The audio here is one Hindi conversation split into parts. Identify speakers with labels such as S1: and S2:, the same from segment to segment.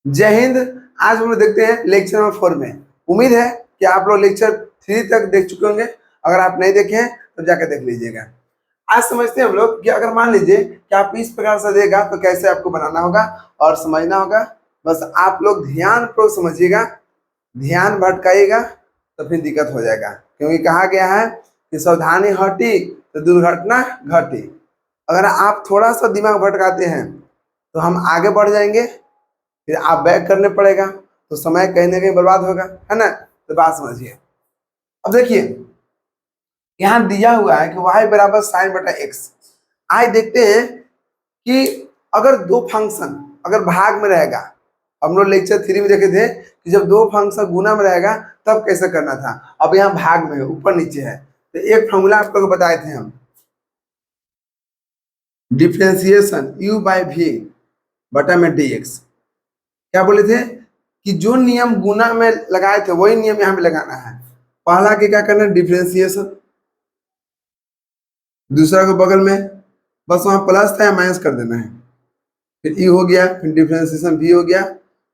S1: जय हिंद। आज हम लोग देखते हैं लेक्चर नंबर 4 में। उम्मीद है कि आप लोग लेक्चर 3 तक देख चुके होंगे। अगर आप नहीं देखे हैं तो जाकर देख लीजिएगा। आज समझते हैं हम लोग कि अगर मान लीजिए कि आप इस प्रकार से देगा तो कैसे आपको बनाना होगा और समझना होगा। बस आप लोग ध्यान पूर्वक समझिएगा, ध्यान भटकाइएगा तो फिर दिक्कत हो जाएगा, क्योंकि कहा गया है कि सावधानी हटी तो दुर्घटना घटी। अगर आप थोड़ा सा दिमाग भटकाते हैं तो हम आगे बढ़ जाएंगे, फिर आप बैक करने पड़ेगा तो समय कहीं ना कहीं बर्बाद होगा, है ना। तो बात समझिए। अब देखिए यहाँ दिया हुआ है कि y बराबर साइन बटा एक्स। आज देखते हैं कि अगर दो फंक्शन अगर भाग में रहेगा, हम लोग लेक्चर 3 में देखे थे कि जब दो फंक्शन गुना में रहेगा तब कैसे करना था। अब यहाँ भाग में है, ऊपर नीचे है, तो एक फॉर्मूला आप लोग बताए थे हम, डिफ्रेंसिएशन u बाई v बटा में dx। क्या बोले थे कि जो नियम गुना में लगाए थे वही नियम यहाँ पे लगाना है। पहला के क्या करना है, डिफरेंशिएशन। दूसरा को बगल में बस वहां प्लस था या माइनस कर देना है, फिर ई हो गया, फिर डिफरेंशिएशन भी हो गया,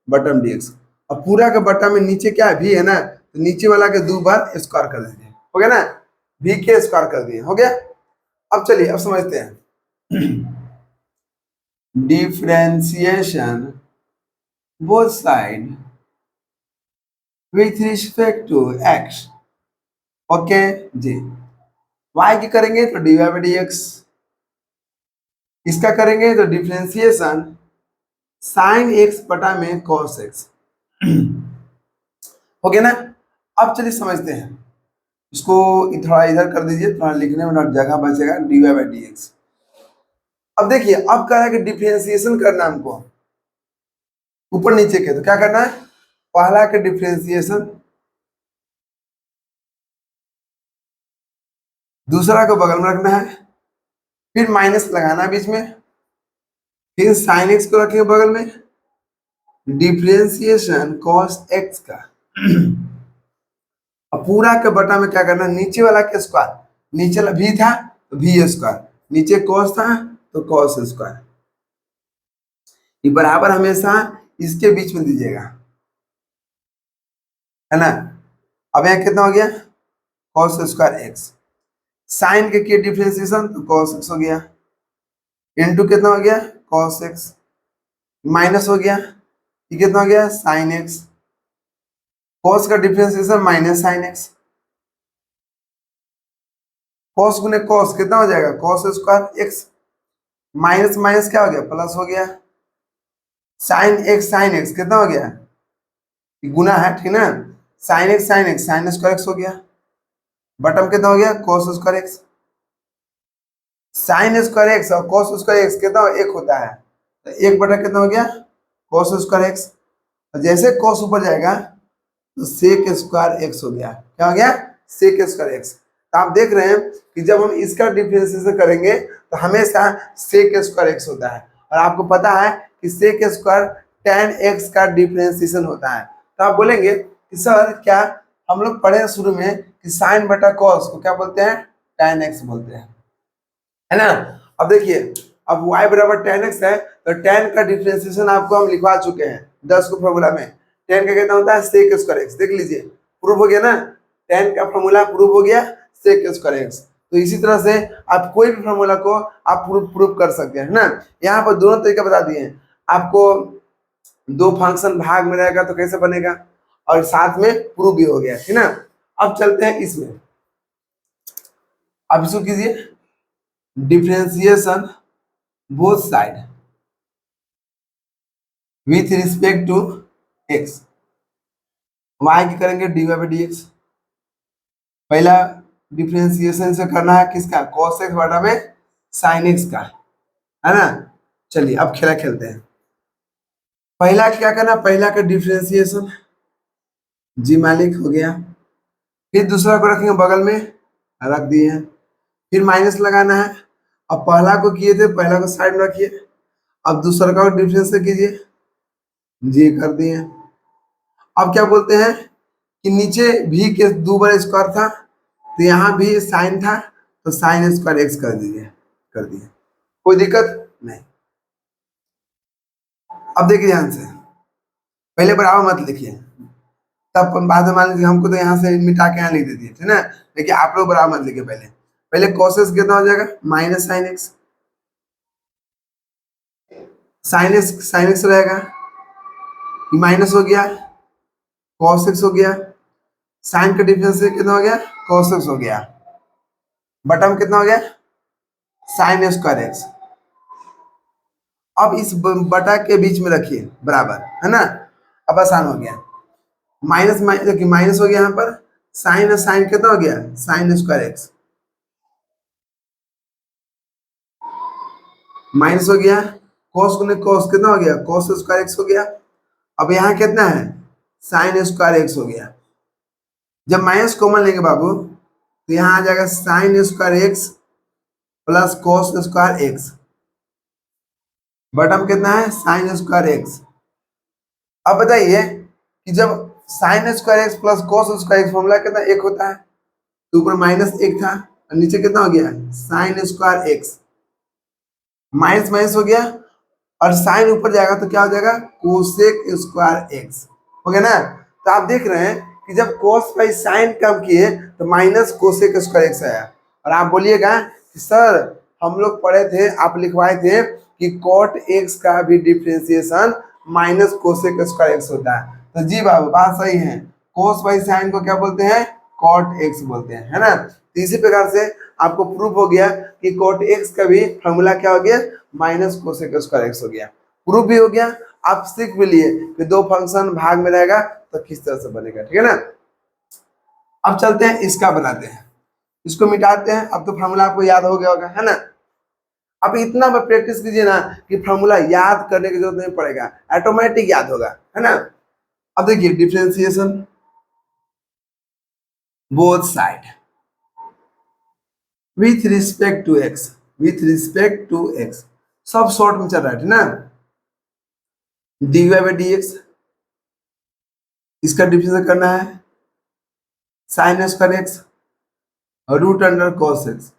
S1: बटम डीएक्स। अब पूरा का बटा में नीचे क्या भी है ना, तो नीचे वाला के 2 बार स्क्वायर कर देंगे, हो गया ना, भी के स्क्वायर कर दिए, हो गया। अब चलिए अब समझते हैं। Differentiation both side with respect to x, okay जी। y की करेंगे तो dy बाई dx, इसका करेंगे तो डिफरेंशिएशन साइन x बटा में cos x, हो गया ना। अब चलिए समझते हैं इसको, थोड़ा इधर कर दीजिए, थोड़ा लिखने में थोड़ा जगह बचेगा, dy बाई dx। अब देखिए अब कह रहा है कि डिफरेंशिएशन करना है हमको ऊपर नीचे के, तो क्या करना है, पहला के डिफरेंशिएशन, दूसरा को बगल में रखना है, फिर माइनस लगाना है बीच में, फिर साइन एक्स को रखेंगे बगल में, डिफरेंशिएशन cos x का। अब पूरा के बटा में क्या करना है, नीचे वाला के स्क्वायर, नीचे वाला भी था तो भी स्क्वायर, नीचे cos था तो cos स्क्वायर, ये बराबर हमेशा इसके बीच में दीजिएगा, है ना। अब यहाँ कितना हो गया, cos स्क्वायर x, साइन के किए डिफरेंशिएशन तो cos x हो गया, इनटू कितना हो गया cos x, माइनस हो गया, ये कितना हो गया sin x, cos का differentiation minus sin x, cos गुने cos कितना हो जाएगा cos square x, minus minus क्या हो गया प्लस हो गया, sin x कितना हो गया, ये गुना है ठीक ना, sin x sin square x हो गया, बटम कितना हो गया cos square x, sin square x और cos स्क्वायर x कितना एक होता है, तो एक बटा कितना हो गया cos स्क्वायर x, और जैसे cos ऊपर जाएगा तो sec स्क्वायर x हो गया, क्या हो गया sec स्क्वायर x। तो आप देख रहे हैं कि जब हम इसका डिफरेंशिएशन करेंगे तो हमेशा sec स्क्वायर x होता है, और आपको पता है कि sec स्क्वायर tan x का डिफरेंशिएशन होता है। तो आप बोलेंगे कि सर क्या हम लोग पढ़े शुरू में कि साइन बटा cos को क्या बोलते हैं, tan x बोलते हैं, है ना। अब देखिए अब y बराबर tan x है तो tan का डिफरेंशिएशन आपको हम लिखवा चुके हैं 10 को फॉर्मूला में, tan का कितना होता है sec स्क्वायर x, देख लीजिए प्रूव हो गया ना, tan का फॉर्मूला प्रूव हो गया sec स्क्वायर x। तो इसी तरह से आप कोई भी फॉर्मूला को आप प्रूव कर सकते हैं ना। यहाँ पर दोनों तरीके बता दिए हैं आपको, दो फंक्शन भाग में रहेगा तो कैसे बनेगा, और साथ में प्रूव भी हो गया, ठीक ना। अब चलते हैं इसमें, अब इसको कीजिए differentiation both side with respect to x, y की करेंगे dy बाई dx। पहला डिफरेंशिएशन से करना है किसका, cos x बटा में sin x का, है ना। चलिए अब खेला खेलते हैं। पहला क्या करना, पहला का डिफरेंशिएशन जी मालिक हो गया, फिर दूसरा को रखेंगे बगल में, रख दिए, फिर माइनस लगाना है। अब पहला को किए थे, पहला को साइड में रखिए, अब दूसरा का डिफरेंस कीजिए, जी कर दिए। अब क्या बोलते हैं कि नीचे भी के 2 बार स्क्वायर था तो यहाँ भी साइन था तो साइन स्क्वायर एक्स कर दीजिए, कर दिए, कोई दिक्कत नहीं। अब देखिए ध्यान से, पहले बराबर मत लिखिए, तब बाद में मान लीजिए हमको तो यहाँ से मिटा के यहाँ लिख देती है ना, लेकिन आप लोग बराबर मत लिखिए। पहले पहले cos x कितना हो जाएगा, minus sine x, sine x रहेगा, माइनस हो गया, cos x हो गया, साइन का डिफरेंस कितना हो गया, cos x हो गया, बटम कितना हो गया, साइन स्क्वायर एक्स। अब इस बटा के बीच में रखिए बराबर, है ना, अब आसान हो गया। माइनस माइनस हो गया यहाँ पर, साइन साइन कितना हो गया, साइन स्क्वायर एक्स, माइनस हो गया, cos गुने cos कितना हो गया, cos स्क्वायर एक्स हो गया। अब यहाँ कितना है, साइन स्क्वायर एक्स हो गया। जब माइनस कॉमन लेंगे बाबू तो यहाँ आ जाएगा sine square x plus cos square x, bottom कितना है, साइन स्क्वायर एक्स। अब बताइए कि जब sine square x plus cos square x formula कितना एक होता है, तो ऊपर माइनस एक था और नीचे कितना हो गया, sine square x, minus minus हो गया और साइन ऊपर जाएगा तो क्या हो जाएगा, कोसेक स्क्वायर एक्स हो गया ना। तो आप देख रहे हैं कि जब cos बाई साइन कम किए तो माइनस कोसेक स्क्वायर एक्स आया। और आप बोलिएगा कि सर हम लोग पढ़े थे, आप लिखवाए थे कि कॉट एक्स का भी differentiation minus cosec square x होता है। तो जी बाबू बात सही है, cos बाई साइन को क्या बोलते हैं, कॉट एक्स बोलते हैं, है ना। तो इसी प्रकार से आपको प्रूफ हो गया कि कॉट एक्स का भी फॉर्मूला क्या हो गया, माइनस कोसेक स्क्वायर एक्स हो गया। प्रूफ भी हो गया, आप सीख भी लिए कि दो फंक्शन भाग में रहेगा तो किस तरह से बनेगा, ठीक है ना। अब चलते हैं इसका बनाते हैं, इसको मिटाते हैं। अब तो फॉर्मूला आपको याद हो गया होगा, है ना। अब इतना प्रैक्टिस कीजिए ना कि फॉर्मूला याद करने की जरूरत नहीं पड़ेगा, ऑटोमेटिक याद होगा, है ना। अब देखिए differentiation both side with respect to x, with respect to x, सब शॉर्ट में चल रहा है ना। D y by d x, इसका डिफरेंशिएशन करना है sine square x root under cos x.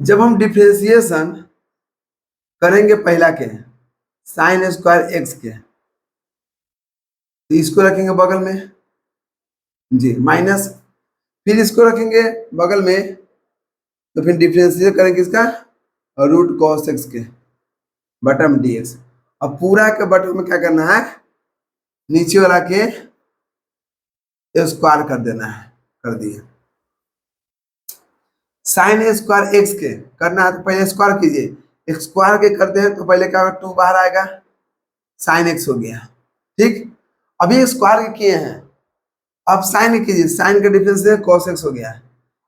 S1: जब हम डिफरेंशिएशन करेंगे पहला के साइन स्क्वायर एक्स के, तो इसको रखेंगे बगल में जी माइनस, फिर इसको रखेंगे बगल में, तो फिर डिफरेंशिएट करेंगे इसका रूट कॉस एक्स के बटम डी एक्स। अब पूरा के बटम में क्या करना है, नीचे वाला के स्क्वायर कर देना है, कर दिए। साइन स्क्वायर एक्स के करना है तो पहले स्क्वायर कीजिए, स्क्वायर के करते हैं तो पहले क्या होगा, 2 बाहर आएगा, साइन एक्स हो गया, ठीक। अभी स्क्वायर के किए हैं, अब साइन कीजिए, साइन का डिफरेंस है cos x हो गया।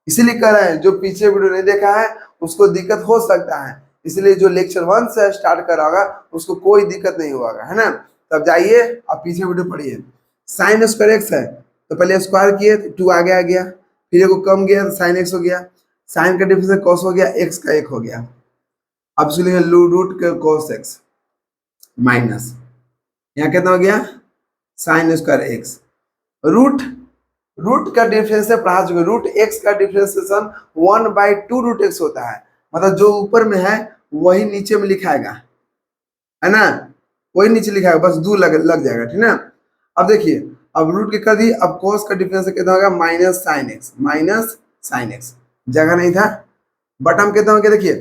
S1: इसीलिए कह रहे हैं जो पीछे वीडियो नहीं देखा है उसको दिक्कत हो सकता है, इसलिए जो लेक्चर 1 से स्टार्ट कर रहा होगा उसको कोई दिक्कत नहीं होगा, है ना। तब जाइए आप पीछे वीडियो पढ़िए। साइन स्क्वायर एक्स है तो पहले स्क्वायर किए तो 2 आगे आ गया, फिर एगो कम गया तो साइन एक्स हो गया, साइन का डिफरेंस cos हो गया, एक्स का 1 हो गया। अब इसलिए रूट के cos x माइनस यहाँ कितना हो गया, sine square x root, root का डिफरेंस है पढ़ा चुके, रूट एक्स का डिफरेंशिएशन 1/2 रूट एक्स होता है, मतलब जो ऊपर में है वही नीचे में लिखाएगा, है ना, वही नीचे लिखाएगा, बस 2 लग जाएगा, ठीक ना। अब देखिए अब रूट के कर दी, अब cos का डिफरेंस कितना होगा, माइनस साइन एक्स, जगह नहीं था, बटम कितना हो गया, देखिए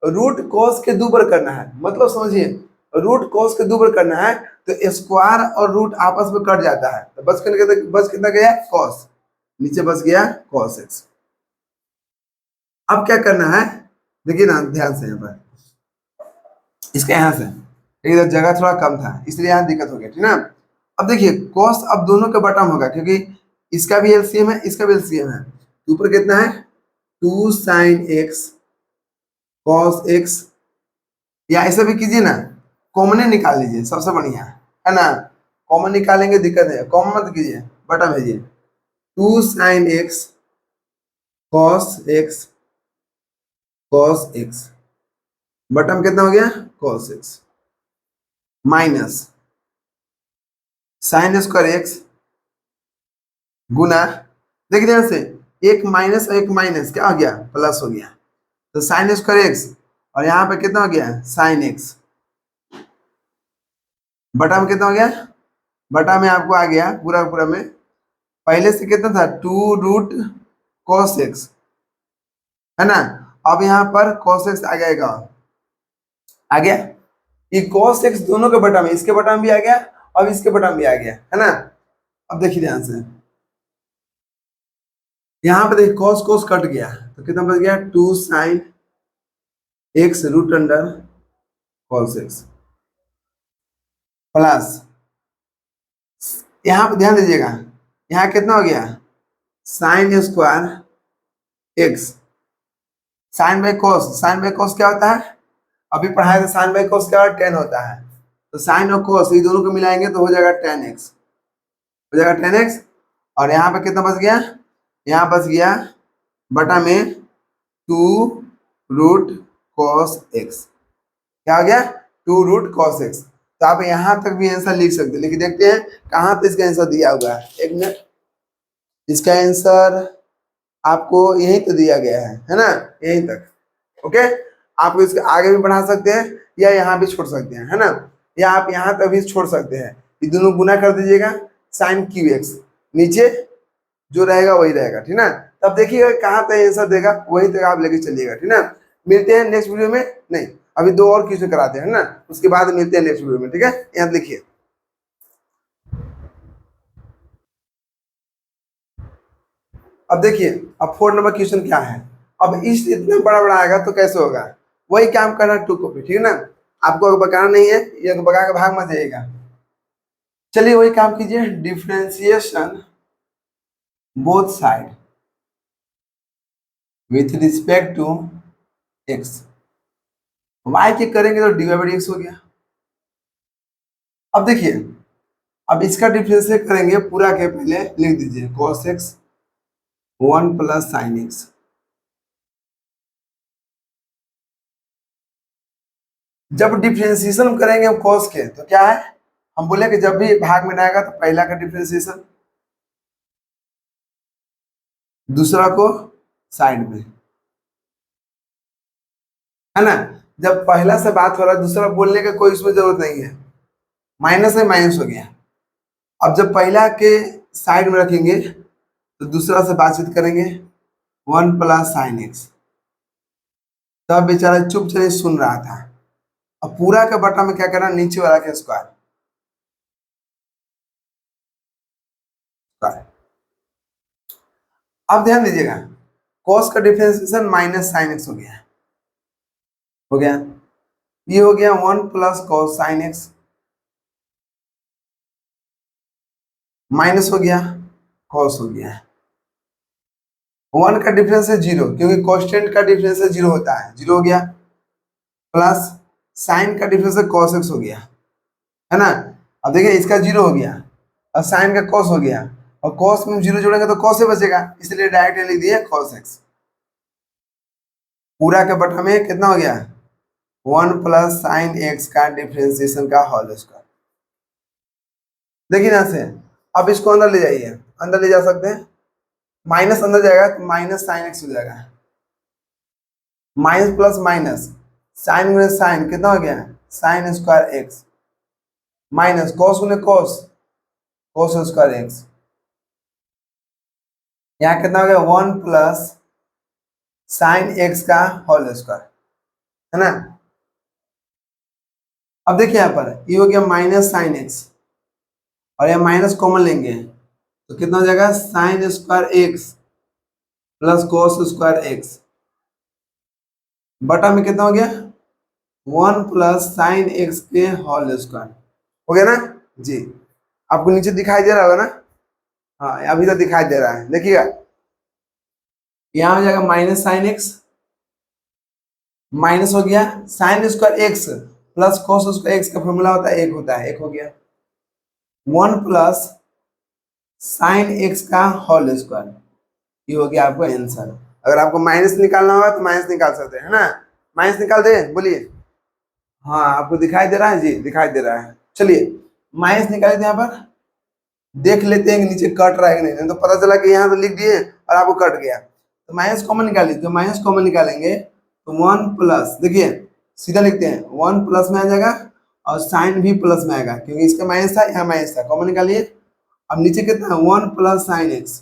S1: रूट cos के 2 बार करना है, मतलब समझिए रूट cos के 2 बार करना है तो स्क्वायर और रूट आपस में कट जाता है, तो बस कितना गया cos, नीचे बस गया cos x। अब क्या करना है, देखिए ना ध्यान से, यहाँ पर इसका यहाँ से इधर जगह थोड़ा कम था इसलिए यहाँ दिक्कत हो गया, ठीक ना। अब देखिए cos अब दोनों का बटम होगा क्योंकि इसका भी एलसीएम है इसका भी एलसीएम है, तो ऊपर कितना है 2 sin x cos x, या ऐसा भी कीजिए ना, कॉमन निकाल लीजिए सबसे बढ़िया, है ना। कॉमन निकालेंगे दिक्कत है, कॉमन मत कीजिए, बटम भेजिए 2 sin x cos x, bottom कितना हो गया cos x minus sine square x गुना, देखिए ध्यान से एक माइनस क्या हो गया, प्लस हो गया, तो साइन स्क्वायर एक्स और यहाँ पे कितना हो गया साइन एक्स, बटा में कितना हो गया, बटा में आपको आ गया पूरा पूरा में, पहले से कितना था 2√cos x, है ना। अब यहाँ पर cos x आ जाएगा, आ गया, ये cos x दोनों के बटा में, इसके बटा में भी आ गया और इसके बटा में भी आ गया, है ना। अब देखिए ध्यान से, यहाँ पे देखिए cos cos कट गया तो कितना बच गया 2 sin x √cos x plus, यहाँ पे ध्यान दीजिएगा, यहाँ कितना हो गया sin square x, sine by cos, sine by cos क्या होता है, अभी पढ़ाया था साइन बाई कोस क्या होता है, टेन होता है, तो साइन और कोस ये दोनों को मिलाएंगे तो हो जाएगा tan x, हो जाएगा tan x। और यहाँ पे कितना बच गया, यहाँ बच गया बटा में 2√cos x, क्या हो गया 2√cos x। तो आप यहाँ तक भी आंसर लिख सकते हैं, लेकिन देखते हैं कहाँ पे इसका आंसर दिया हुआ है, एक मिनट, इसका आंसर आपको यहीं तो दिया गया है ना, यहीं तक, ओके। आप इसके आगे भी बढ़ा सकते हैं या यहाँ भी छोड़ सकते हैं, है ना, या आप यहाँ तक भी छोड़ सकते हैं, ये दोनों गुना कर दीजिएगा sin QX, नीचे जो रहेगा वही रहेगा, ठीक ना। तब देखिएगा कहाँ तक आंसर देगा, वही तक आप लेके चलिएगा, ठीक ना। मिलते हैं नेक्स्ट वीडियो में, नहीं अभी दो और क्वेश्चन कराते हैं ना, उसके बाद मिलते हैं नेक्स्ट वीडियो में, ठीक है। यहाँ लिखिए, अब देखिए, अब 4 नंबर क्वेश्चन क्या है, अब इस इतना बड़ा बड़ा आएगा तो कैसे होगा, वही काम करना 2 कॉपी, ठीक है ना। आपको बकाना नहीं है, ये तो बका के भाग मत जाइएगा। चलिए वही काम कीजिए, differentiation both side with respect to x, y के करेंगे तो dy/dx हो गया। अब देखिए, अब इसका डिफरेंशिएट करेंगे पूरा के, पहले लिख दीजिए cos x 1 + sin x, जब डिफरेंशिएशन करेंगे cos के तो क्या है, हम बोले कि जब भी भाग में आएगा तो पहला का डिफरेंशिएशन, दूसरा को साइड में, है ना। जब पहला से बात हो रहा है, दूसरा बोलने का कोई इसमें जरूरत नहीं है, माइनस है माइनस हो गया। अब जब पहला के साइड में रखेंगे तो दूसरा से बातचीत करेंगे 1 + sin x, तब बेचारा चुप चले सुन रहा था। अब पूरा का बटा में क्या करना, नीचे वाला के स्क्वायर, अब ध्यान दीजिएगा cos का डिफरेंशिएशन -sin x हो गया, हो गया, ये हो गया 1 + cos sin x, माइनस हो गया cos हो गया, 1 का डिफरेंस है 0, क्योंकि कांस्टेंट का डिफरेंस है 0 होता है, 0 हो गया, प्लस साइन का डिफरेंस है cos x हो गया, है ना। अब देखिए इसका 0 हो गया और साइन का cos हो गया, और cos में 0 जोड़ेंगे तो cos से बचेगा, इसलिए डायरेक्ट लिख दिए cos x। पूरा के बटा में कितना हो गया 1 + sin x का डिफरेंशिएशन का होल स्क्वायर। देखिए यहां से, अब इसको अंदर ले जाइए, अंदर ले जा सकते हैं, माइनस अंदर जाएगा तो -sin x हो जाएगा, माइनस प्लस माइनस, साइन गुने साइन कितना हो गया sin square x, minus cos गुने cos, cos स्क्वायर x, यहाँ कितना हो गया 1 + sin x का होल स्क्वायर, है ना। अब देखिए यहाँ पर ये हो गया -sin x, और यह माइनस कॉमन लेंगे तो कितना हो जाएगा sin square x + cos square x, बटा में कितना हो गया 1 + sin x के होल स्क्वायर, हो गया ना जी। आपको नीचे दिखाई दे रहा होगा ना, हाँ अभी तो दिखाई दे रहा है, देखिएगा यहाँ हो जाएगा -sin x, माइनस हो गया sin square x + cos square x का फॉर्मूला होता है 1 होता है, 1 हो गया, 1 + sin x का होल स्क्वायर, ये हो गया आपको आंसर। अगर आपको माइनस निकालना होगा तो माइनस निकाल सकते हैं, है ना, माइनस निकाल दे, बोलिए, हाँ आपको दिखाई दे रहा है जी, दिखाई दे रहा है। चलिए माइनस निकाले थे, यहाँ पर देख लेते हैं कि नीचे कट रहा है कि नहीं, तो पता चला कि यहाँ तो लिख दिए और आपको कट गया, तो माइनस कॉमन निकालिए, तो माइनस कॉमन निकालेंगे तो 1 +, देखिए सीधा लिखते हैं 1 प्लस में आ जाएगा और साइन भी प्लस में आएगा क्योंकि इसका माइनस था, यहाँ माइनस था, कॉमन निकालिए। अब नीचे कितना है 1 प्लस साइन एक्स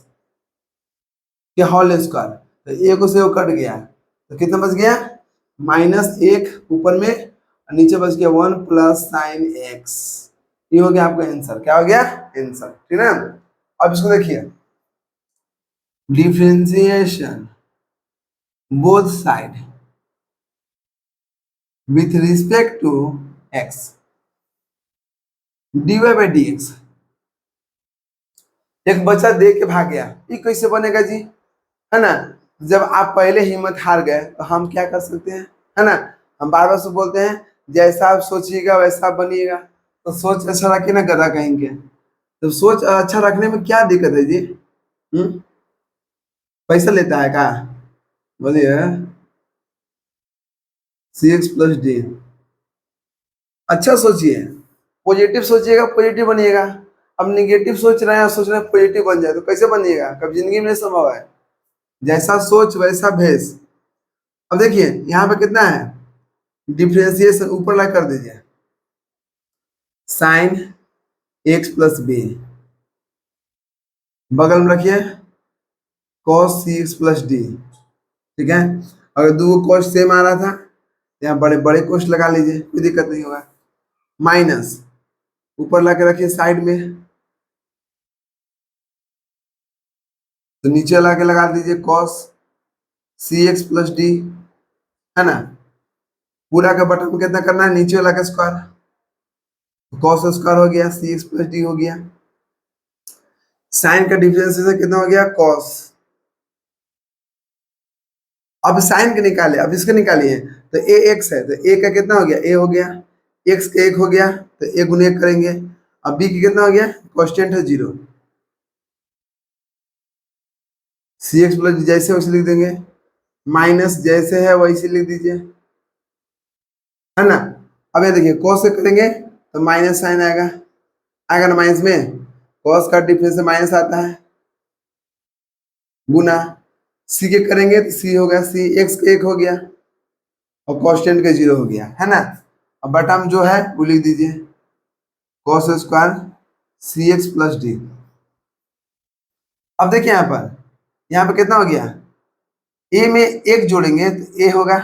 S1: के होल स्क्वायर, तो एक से वो कट गया तो कितना बच गया -1 ऊपर में, और नीचे बच गया 1 प्लस साइन एक्स। ये हो गया आपका आंसर। क्या हो गया आंसर, ठीक है। अब इसको देखिए, differentiation both side with respect to x dy by dx। एक बच्चा दे के भाग गया, ये कैसे बनेगा जी, है ना। जब आप पहले हिम्मत हार गए तो हम क्या कर सकते हैं, है ना। हम बार बार से बोलते हैं जैसा आप सोचिएगा वैसा आप बनिएगा। तो सोच अच्छा रखिए ना, गधा कहेंगे। तो सोच अच्छा रखने में क्या दिक्कत है जी, पैसा लेता है क्या, बोलिए। cx प्लस डी, अच्छा सोचिए, पॉजिटिव सोचिएगा पॉजिटिव बनिएगा। अब निगेटिव सोच रहे हैं, सोच रहे हैं पॉजिटिव बन जाए, तो कैसे बनिएगा, कब जिंदगी में नहीं संभव है। जैसा सोच वैसा भेस। अब देखिए यहाँ पे कितना है, डिफरेंशिएशन ऊपर ला कर दीजिए, साइन एक्स प्लस बी, बगल में रखिए कॉस सी एक्स प्लस डी, ठीक है। अगर दो कॉस सेम आ रहा था, यहाँ बड़े बड़े कॉस लगा लीजिए, कोई दिक्कत नहीं होगा। माइनस ऊपर ला के रखिए साइड में, तो नीचे ला के लगा दीजिए कॉस सी एक्स प्लस डी, है ना। पूरा का बटन में कितना करना है, नीचे वाला का स्क्वायर, कॉस स्क्वायर हो गया, सी एक्स प्लस डी हो गया। साइन का डिफरेंशिएशन कितना हो गया, कॉस। अब साइन के निकाले, अब इसके निकालिए, तो ए एक्स है तो ए का कितना हो गया, ए हो गया, एक्स का 1 हो गया तो ए गुने 1 करेंगे। अब बी की कितना हो गया, कांस्टेंट है 0, सी एक्स प्लस जैसे वैसे लिख देंगे, माइनस जैसे है वैसे लिख दीजिए, है ना। अब ये देखिए कॉस से करेंगे तो माइनस साइन आएगा, आएगा ना माइनस में, कॉस का डिफरेंस से माइनस आता है, गुना सी के करेंगे तो सी हो गया, सी एक्स का 1 हो गया और कांस्टेंट का 0 हो गया, है ना। अब बटा में जो है वो लिख दीजिए कॉस स्क्वायर सी एक्स प्लस डी। अब देखिए यहाँ पर कितना हो गया, ए में 1 जोड़ेंगे तो ए होगा,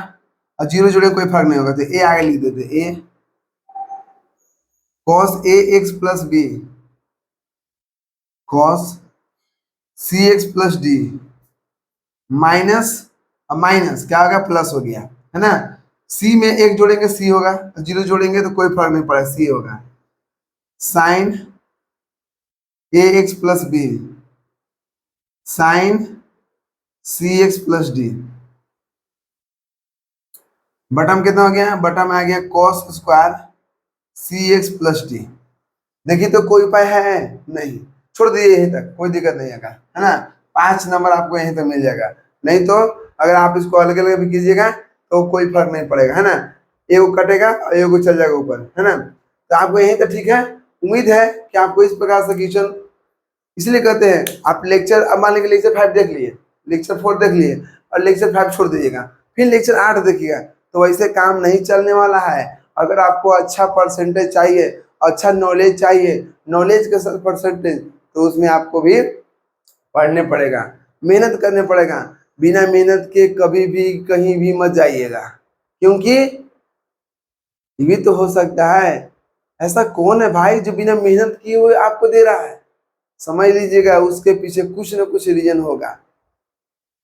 S1: और 0 जोड़ेंगे कोई फर्क नहीं होगा, तो ए आगे लिख देते, ए cos A x plus B cos C x plus D minus, अब माइनस क्या होगा, प्लस हो गया, है ना। सी में 1 जोड़ेंगे सी होगा, 0 जोड़ेंगे तो कोई फर्क नहीं पड़ा, सी होगा, साइन ए एक्स प्लस बी साइन सी एक्स प्लस डी। बटम कितना हो गया, बटम आ गया कॉस स्क्वायर सी एक्स प्लस डी। देखिए तो कोई उपाय है नहीं, छोड़ दीजिए यहीं तक, कोई दिक्कत नहीं है ना। 5 नंबर आपको यहीं तक मिल जाएगा, नहीं तो अगर आप इसको अलग अलग भी कीजिएगा तो कोई फर्क नहीं पड़ेगा, है ना। एगो कटेगा और एगो चल जाएगा ऊपर, है ना। तो आपको यहीं तक ठीक है। उम्मीद है कि आपको इस प्रकार से क्वेश्चन, इसलिए कहते हैं आप लेक्चर, अब मान लीजिए लेक्चर 5 देख लिए, लेक्चर 4 देख लिए और लेक्चर 5 छोड़ दीजिएगा, फिर लेक्चर 8 देखिएगा, तो वैसे काम नहीं चलने वाला है। अगर आपको अच्छा परसेंटेज चाहिए, अच्छा नॉलेज चाहिए, नॉलेज के साथ परसेंटेज, तो उसमें आपको भी पढ़ने पड़ेगा, मेहनत करने पड़ेगा। बिना मेहनत के कभी भी कहीं भी मत जाइएगा, क्योंकि ये भी तो हो सकता है, ऐसा कौन है भाई जो बिना मेहनत किए हुए आपको दे रहा है। समझ लीजिएगा उसके पीछे कुछ न कुछ रीजन होगा।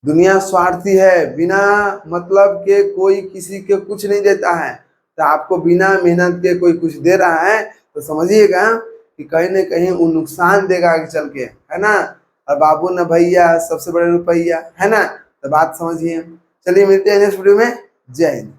S1: दुनिया स्वार्थी है, बिना मतलब के कोई किसी के कुछ नहीं देता है, तो आपको बिना मेहनत के कोई कुछ दे रहा है तो समझिएगा कि कहीं न कहीं वो नुकसान देगा आगे चल के, है ना। और बाबू न भैया सबसे बड़े रुपया, है ना। तो बात समझिए। चलिए मिलते हैं नेक्स्ट वीडियो में, जय हिंद।